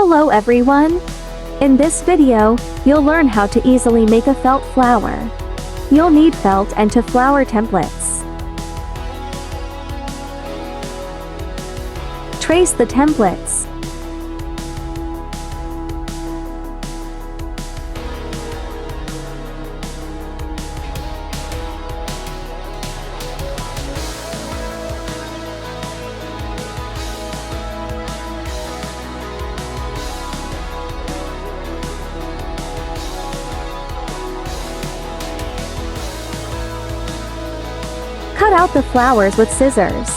Hello everyone! In this video, you'll learn how to easily make a felt flower. You'll need felt and to flower templates. Trace the templates. Cut out the flowers with scissors.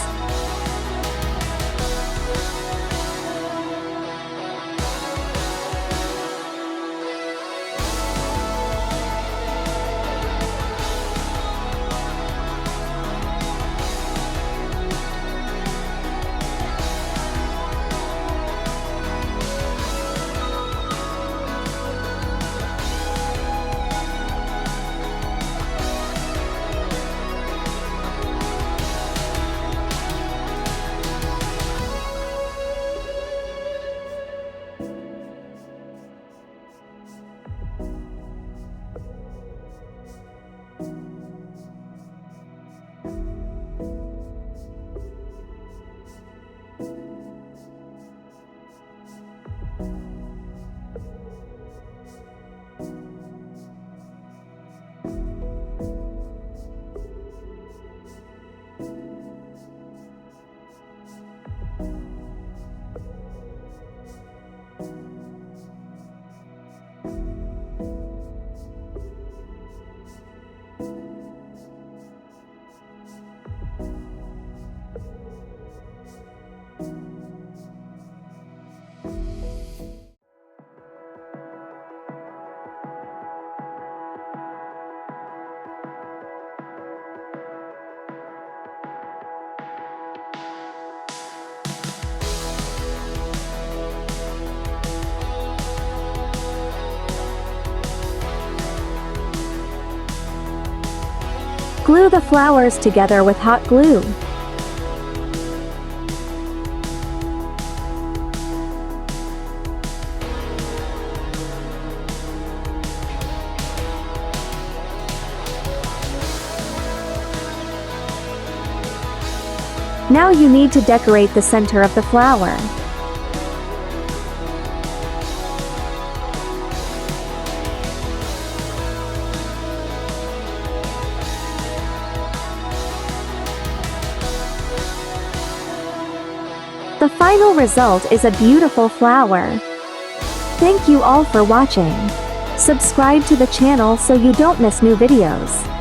Glue the flowers together with hot glue. Now you need to decorate the center of the flower. The final result is a beautiful flower. Thank you all for watching. Subscribe to the channel so you don't miss new videos.